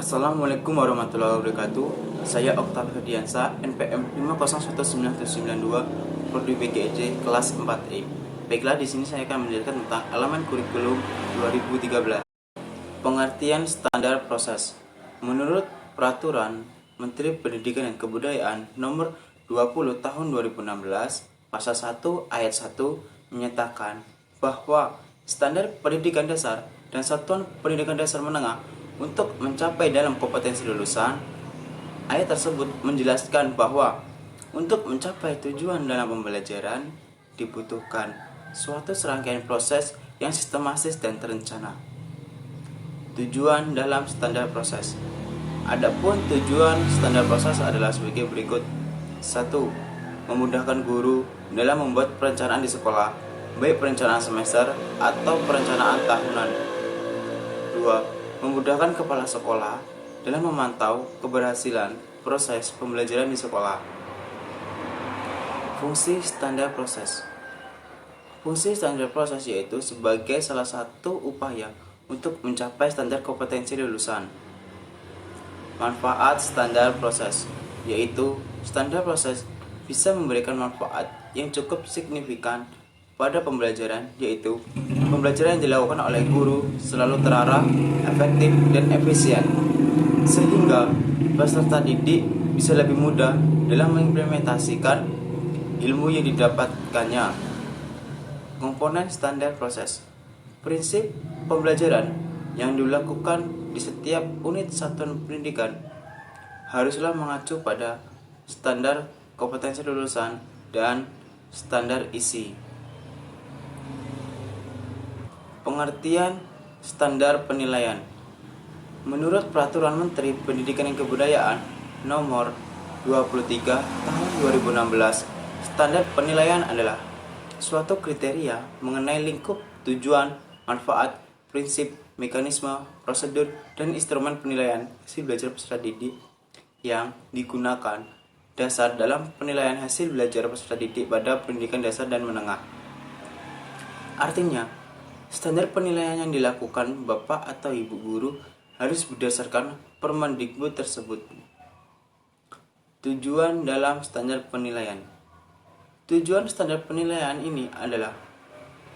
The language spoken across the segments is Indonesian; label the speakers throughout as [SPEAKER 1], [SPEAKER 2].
[SPEAKER 1] Assalamualaikum warahmatullahi wabarakatuh. Saya Oktav Ferdiansa, NPM 5019792, Prodi PGJ kelas 4E. Baiklah, di sini saya akan menjelaskan tentang elemen kurikulum 2013. Pengertian standar proses. Menurut Peraturan Menteri Pendidikan dan Kebudayaan Nomor 20 Tahun 2016, Pasal 1 Ayat 1 menyatakan bahwa standar pendidikan dasar dan satuan pendidikan dasar menengah untuk mencapai dalam kompetensi lulusan. Ayat tersebut menjelaskan bahwa untuk mencapai tujuan dalam pembelajaran dibutuhkan suatu serangkaian proses yang sistematis dan terencana. Tujuan dalam standar proses. Adapun tujuan standar proses adalah sebagai berikut. 1. Memudahkan guru dalam membuat perencanaan di sekolah, baik perencanaan semester atau perencanaan tahunan. 2. Memudahkan kepala sekolah dalam memantau keberhasilan proses pembelajaran di sekolah. Fungsi standar proses. Fungsi standar proses yaitu sebagai salah satu upaya untuk mencapai standar kompetensi lulusan. Manfaat standar proses yaitu standar proses bisa memberikan manfaat yang cukup signifikan pada pembelajaran, yaitu pembelajaran yang dilakukan oleh guru selalu terarah, efektif, dan efisien, sehingga peserta didik bisa lebih mudah dalam mengimplementasikan ilmu yang didapatkannya. Komponen standar proses. Prinsip pembelajaran yang dilakukan di setiap unit satuan pendidikan haruslah mengacu pada standar kompetensi lulusan dan standar isi. Pengertian standar penilaian. Menurut Peraturan Menteri Pendidikan dan Kebudayaan Nomor 23 Tahun 2016, standar penilaian adalah suatu kriteria mengenai lingkup tujuan, manfaat, prinsip, mekanisme, prosedur, dan instrumen penilaian hasil belajar peserta didik yang digunakan dasar dalam penilaian hasil belajar peserta didik pada pendidikan dasar dan menengah. Artinya, standar penilaian yang dilakukan Bapak atau Ibu guru harus berdasarkan Permendikbud tersebut. Tujuan dalam standar penilaian. Tujuan standar penilaian ini adalah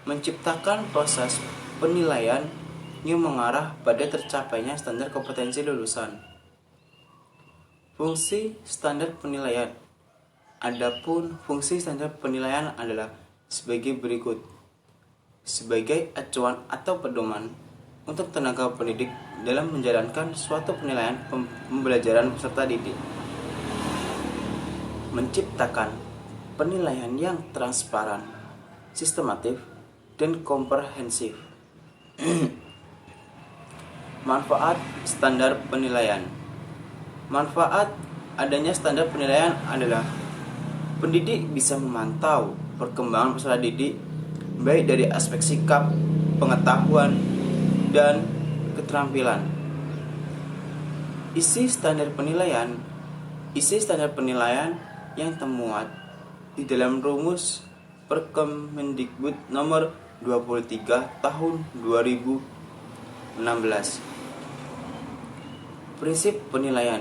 [SPEAKER 1] menciptakan proses penilaian yang mengarah pada tercapainya standar kompetensi lulusan. Fungsi standar penilaian. Adapun fungsi standar penilaian adalah sebagai berikut. Sebagai acuan atau pedoman untuk tenaga pendidik dalam menjalankan suatu penilaian pembelajaran peserta didik. Menciptakan penilaian yang transparan, sistematif, dan komprehensif. Manfaat standar penilaian. Manfaat adanya standar penilaian adalah pendidik bisa memantau perkembangan peserta didik baik dari aspek sikap, pengetahuan, dan keterampilan. Isi standar penilaian yang termuat di dalam rumus Perkemendikbud Nomor 23 Tahun 2016. Prinsip penilaian.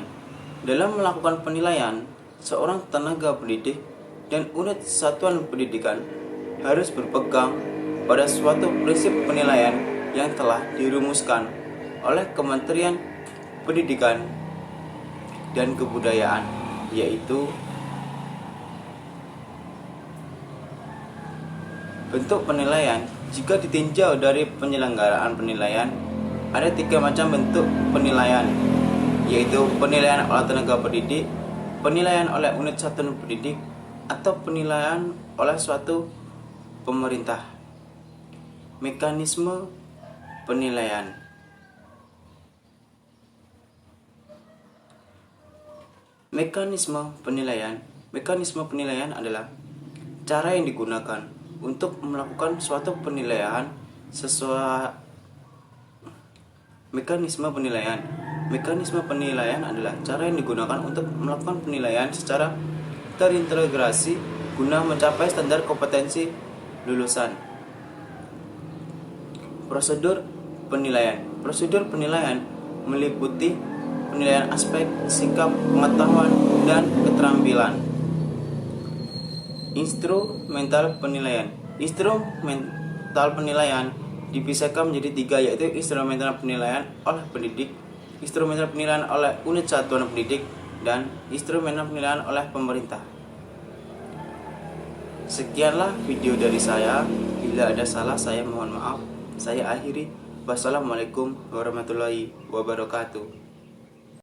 [SPEAKER 1] Dalam melakukan penilaian, seorang tenaga pendidik dan unit satuan pendidikan harus berpegang pada suatu prinsip penilaian yang telah dirumuskan oleh Kementerian Pendidikan dan Kebudayaan, yaitu bentuk penilaian. Jika ditinjau dari penyelenggaraan penilaian, ada 3 macam bentuk penilaian, yaitu penilaian oleh tenaga pendidik, penilaian oleh unit satuan pendidik, atau penilaian oleh suatu pemerintah. Mekanisme penilaian. Mekanisme penilaian adalah cara yang digunakan untuk melakukan suatu penilaian sesuai. Mekanisme penilaian adalah cara yang digunakan untuk melakukan penilaian secara terintegrasi guna mencapai standar kompetensi lulusan. Prosedur penilaian meliputi penilaian aspek sikap, pengetahuan, dan keterampilan. Instrumental penilaian. Instrumental penilaian dipisahkan menjadi 3, yaitu instrumental penilaian oleh pendidik, instrumental penilaian oleh unit satuan pendidik, dan instrumental penilaian oleh pemerintah. Sekianlah video dari saya. Bila ada salah, saya mohon maaf. Saya akhiri. Wassalamualaikum warahmatullahi wabarakatuh.